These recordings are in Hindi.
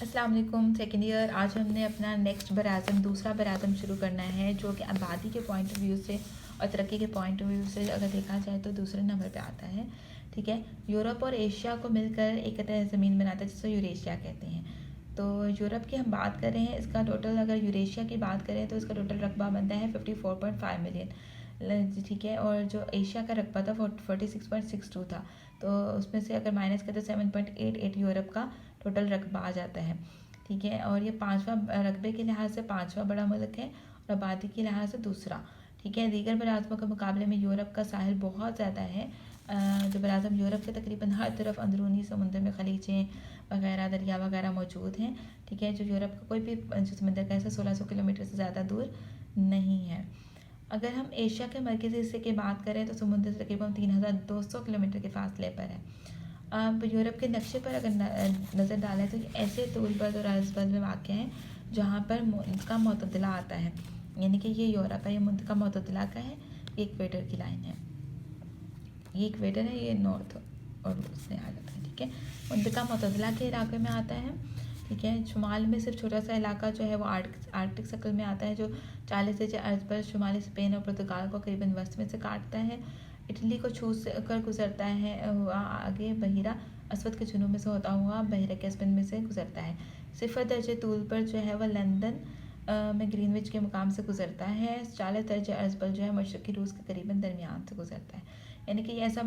अस्सलाम वालेकुम। सेकेंड ईयर आज हमने अपना नेक्स्ट बराज़म दूसरा बराज़म शुरू करना है जो कि आबादी के पॉइंट ऑफ व्यू से और तरक्की के पॉइंट ऑफ व्यू से अगर देखा जाए तो दूसरे नंबर पे आता है। ठीक है, यूरोप और एशिया को मिलकर एक तय ज़मीन बनाता है जिसको यूरेशिया कहते हैं। तो यूरोप की हम बात कर रहे हैं, इसका टोटल अगर यूरेशिया की बात करें तो इसका टोटल रकबा बनता है 54.5 मिलियन। ठीक है, और जो एशिया का रकबा था 46.62 था। तो उसमें से अगर माइनस करें तो 7.88 यूरोप का टोटल रकबा आ जाता है। ठीक है, और ये पाँचवा रकबे के लिहाज से पाँचवा बड़ा मुल्क है और आबादी के लिहाज से दूसरा। ठीक है, दीगर बराज़मों के मुकाबले में यूरोप का साहिल बहुत ज़्यादा है। जो बराज़म यूरोप के तकरीबन हर तरफ अंदरूनी समुद्र में खलीजें वगैरह दरिया वगैरह मौजूद हैं। ठीक है, जो यूरोप का कोई भी जो समंदर का ऐसा 1600 किलोमीटर से ज़्यादा दूर नहीं है। अगर हम एशिया के मरकज़ी हिस्से की बात करें तो समुद्र से तकरीबन 3200 किलोमीटर के फासले पर है। अब यूरोप के नक्शे पर अगर नज़र डालें तो ये ऐसे तूलबर्द और अर्ज़बर्द में वाक़ हैं जहाँ पर इसका मुतदिला आता है, यानी कि ये यूरोप है, ये मुंतका मुतदिला का है, ये इक्वेटर की लाइन है, ये इक्वेटर है, ये नॉर्थ और उससे आ जाता है। ठीक है, मुंतका मुतदिला के इलाके में आता है। ठीक है, शुमाल में सिर्फ छोटा सा इलाका जो है वो आर्कटिक सर्कल में आता है जो 40 दर्जे अर्ज पर शुमाली स्पेन और पुर्तगाल को करीबन वस्त में से काटता है। इटली को छू कर गुजरता है, आगे बहिरा अस्वद के जुनूब में से होता हुआ बहिरा कैस्पियन में से गुजरता है। 0 दर्जे तूल पर जो है वह लंदन में ग्रीनविच के मुकाम से गुजरता है। 40 दर्जे अर्ज पर जो है मशरक़ी रूस के करीबन दरमियान से गुजरता है। यानी कि ये ऐसा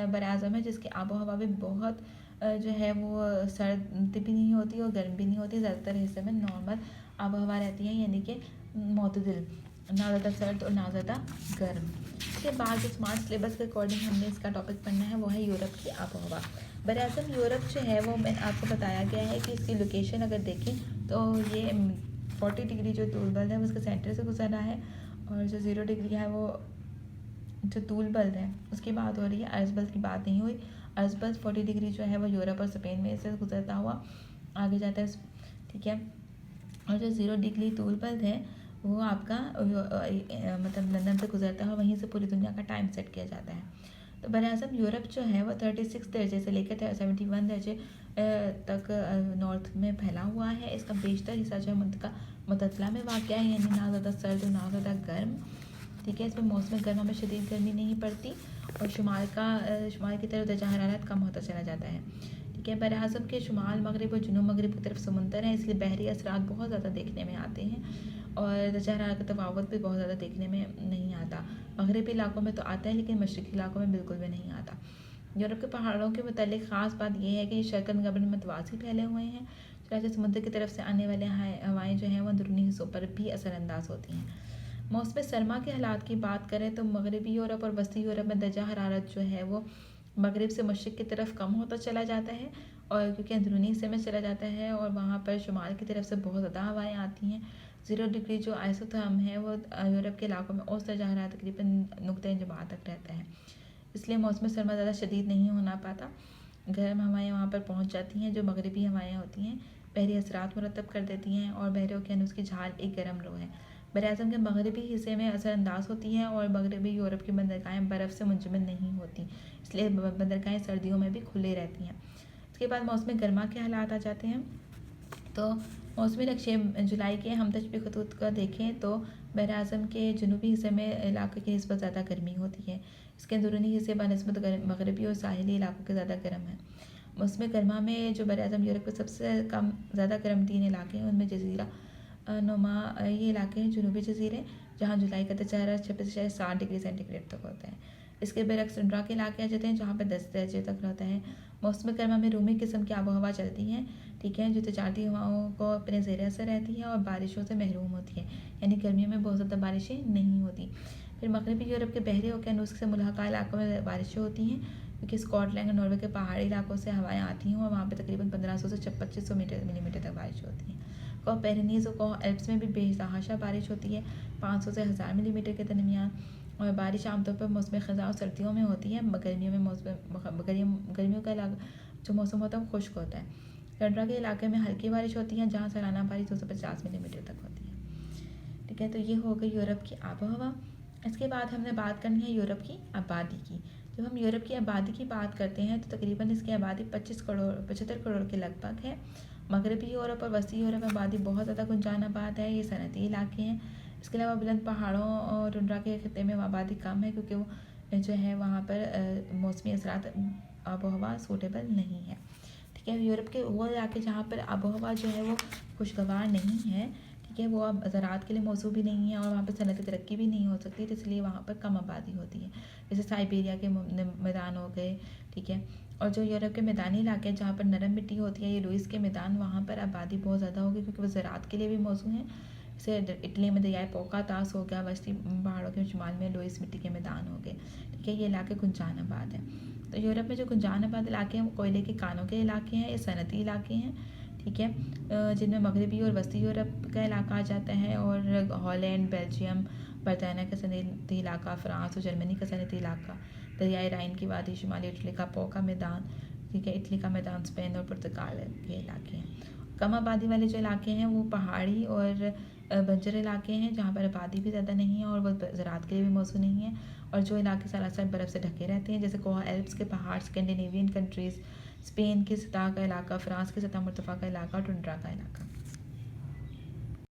बराज़म है जिसकी आबो हवा भी बहुत जो है वो सर्द भी नहीं होती और गर्म भी नहीं होती, ज़्यादातर हिस्से में नॉर्मल आबो हवा रहती है, यानी कि मोतदिल, ना ज़्यादा सर्द और ना ज़्यादा गर्म। इसके बाद जो स्मार्ट सिलेबस के अकॉर्डिंग हमने इसका टॉपिक पढ़ना है वो है यूरोप की आबो हवा। बराज़म यूरोप जो है वो मैंने आपको बताया गया है कि इसकी लोकेशन अगर देखें तो ये 40 डिग्री जो तूलबल्ब है वो उसके सेंटर से गुजर रहा है, और जो 0 डिग्री है वो जो तूलबल्ब है उसकी बात हो रही है, अर्ज़बल्ब की बात नहीं हुई। अर्ज़बल्ब 40 डिग्री जो है वो यूरोप और स्पेन में से गुजरता हुआ आगे जाता है। ठीक है, और जो 0 डिग्री तूलबल्ब है वो आपका मतलब लंदन से गुजरता है, वहीं से पूरी दुनिया का टाइम सेट किया जाता है। तो बराज़म यूरोप जो है वो 36 दर्जे से लेकर 71 दर्जे तक नॉर्थ में फैला हुआ है। इसका बेशतर हिस्सा जो है मुतदला में वाक़ है, यानी ना ज़्यादा सर्द और ना ज़्यादा गर्म। ठीक है, इसमें मौसम गर्मा में शदीद गर्मी नहीं पड़ती और शुमाल की तरफ दर्जा हरारत कम होता चला जाता है। ठीक है, बराज़म के शुमाल मगरब और जुनूब मगरब की तरफ समुंदर है, इसलिए बहरी असरात बहुत ज़्यादा देखने में आते हैं और दर्जा हरारत का तफावत भी बहुत ज़्यादा देखने में नहीं आता। मगरबी इलाकों में तो आता है लेकिन मशरक़ी इलाकों में बिल्कुल भी नहीं आता। यूरोप के पहाड़ों के मुतालिक ख़ास बात यह है कि ये शर्कन गबन में मतवासी फैले हुए हैं, चुनांचे समुद्र की तरफ से आने वाले हवाएँ जो हैं वो अंदरूनी हिस्सों पर भी असरअंदाज होती हैं। मौसम सरमा के हालात की बात करें तो मगरबी यूरोप और वस्ती यूरोप में दर्जा हरारत जो है वो मगरब से मशरक़ की तरफ कम होता चला जाता है, और क्योंकि अंदरूनी हिस्से में चला जाता है और वहाँ पर शुमाल की तरफ से बहुत ज़्यादा हवाएं आती हैं। 0 डिग्री जो आइसोथर्म है वो यूरोप के इलाकों में औसत दर्जा हरारत तकरीबन नुक्ता इंजमात तक रहता है, इसलिए मौसम सरमा ज़्यादा शदीद नहीं होना पाता। गर्म हवाएं वहाँ पर पहुँच जाती हैं, जो मगरबी हवाएं होती हैं बहरी असरात मुरतब कर देती हैं और बहरे ओकेयानूस की झाल एक गर्म लो है, बराज़म के मगरबी हिस्से में असरअंदाज होती हैं और मगरबी यूरोप की बंदरगाहें बर्फ़ से मुंजमद नहीं होती, इसलिए बंदरगाहें सर्दियों में भी खुले रहती हैं। इसके बाद मौसम गर्मा के हालात आ जाते हैं। तो मौसमी नक्शे जुलाई के हम तशबी खतूत का देखें तो बराज़म के जनूबी हिस्से में इलाके की निस्बत ज़्यादा गर्मी होती है, इसके अंदरूनी हिस्से बनस्बत मगरबी और साहिली इलाकों के ज़्यादा गर्म है। मौसम गर्मा में जो बराज़म यूरोप के सबसे कम ज़्यादा गर्म 3 इलाके हैं उनमें जजीरा नुमा ये इलाके हैं जनूबी जजीरे, जहाँ जुलाई का दशहरा 26.7 डिग्री सेंटीग्रेड तक होता है। इसके बरक्स टुंड्रा के इलाके आ जाते हैं जहाँ पर 10 दर्जे तक रहता है। मौसम गर्मा में रूमी किस्म की आबो हवा चलती हैं। ठीक है, जो तजारती हवाओं को अपने ज़ेर असर रहती है और बारिशों से महरूम होती है, यानी गर्मियों में बहुत ज़्यादा बारिशें नहीं होती। फिर मगरबी यूरोप के बहरे ओकेयानूस से मुल्हका इलाकों में बारिशें होती हैं, क्योंकि स्कॉटलैंड और नॉर्वे के पहाड़ी इलाकों से हवाएं आती हैं और वहाँ पर तकरीबन 1500 से 2500 मिलीमीटर तक बारिश होती है। कौ पेरिनीज़ और कौ एल्प्स में भी बेतहाशा बारिश होती है, 500 से 1000 मिलीमीटर के दरमियान, और बारिश आमतौर पर मौसम ख़ज़ां और सर्दियों में होती है। गर्मियों का जो मौसम होता है वो खुश्क होता है। टंड्रा के इलाके में हल्की बारिश होती है जहाँ सालाना बारिश 250 मिलीमीटर तक होती है। ठीक है, तो ये हो गई यूरोप की आबो हवा। इसके बाद हमने बात करनी है यूरोप की आबादी की। जब हम यूरोप की आबादी की बात करते हैं तो तकरीबन इसकी आबादी 75 करोड़ के लगभग है, मगरबी यूरोप और वस्ती यूरोप में आबादी बहुत ज़्यादा गुंजान आबाद है, ये सनती इलाके हैं। इसके अलावा बुलंद पहाड़ों और टुंड्रा के खत्े में आबादी कम है, क्योंकि वो जो है वहाँ पर मौसमी असरात आबो हवा सूटेबल नहीं है। ठीक है, यूरोप के वो इलाके जहाँ पर आबो हवा जो है वो खुशगवार नहीं है, ठीक है, वो अब ज़राअत के लिए मौसू भी नहीं है और वहाँ पर सनती तरक्की भी नहीं हो सकती, तो इसलिए वहाँ पर कम आबादी होती है। जैसे साइबेरिया के मैदान हो गए, ठीक है। और जो यूरोप के मैदानी इलाके हैं जहाँ पर नरम मिट्टी होती है, ये लुइस के मैदान, वहाँ पर आबादी बहुत ज़्यादा होगी, क्योंकि वो ज़राअत के लिए भी मौसू हैं। जैसे इटली में दरियाए पोका तास हो गया, वस्ती पहाड़ों के शुमाल में लुइस मिट्टी के मैदान हो गए, ठीक है, ये इलाके गुंजान आबाद हैं। तो यूरोप में जो गुंजान आबाद इलाके हैं वो कोयले के कानों के इलाके हैं, ये सनती इलाके हैं, ठीक है, जिनमें मगरबी और वस्ती यूरोप का इलाका आ जाता है, और हॉलैंड, बेल्जियम, बरतानिया का सनती इलाका, फ्रांस और जर्मनी का सनती इलाका, दरियाए राइन की वादी, शुमाली इटली का पो का मैदान, ठीक है, इटली का मैदान, स्पेन और पुर्तगाल के इलाके हैं। कम आबादी वाले जो इलाके हैं वो पहाड़ी और बंजर इलाके हैं, जहाँ पर आबादी भी ज़्यादा नहीं है और वो ज़राअत के लिए भी मौसू नहीं है, और जो इलाके सरासर बर्फ़ से ढके रहते हैं, जैसे कोहा एल्प्स के पहाड़, स्कैंडिनेवियन कंट्रीज़, स्पेन की सतह का इलाका, फ्रांस की सतह मुर्तफ़ा का इलाका और टुंड्रा का इलाका।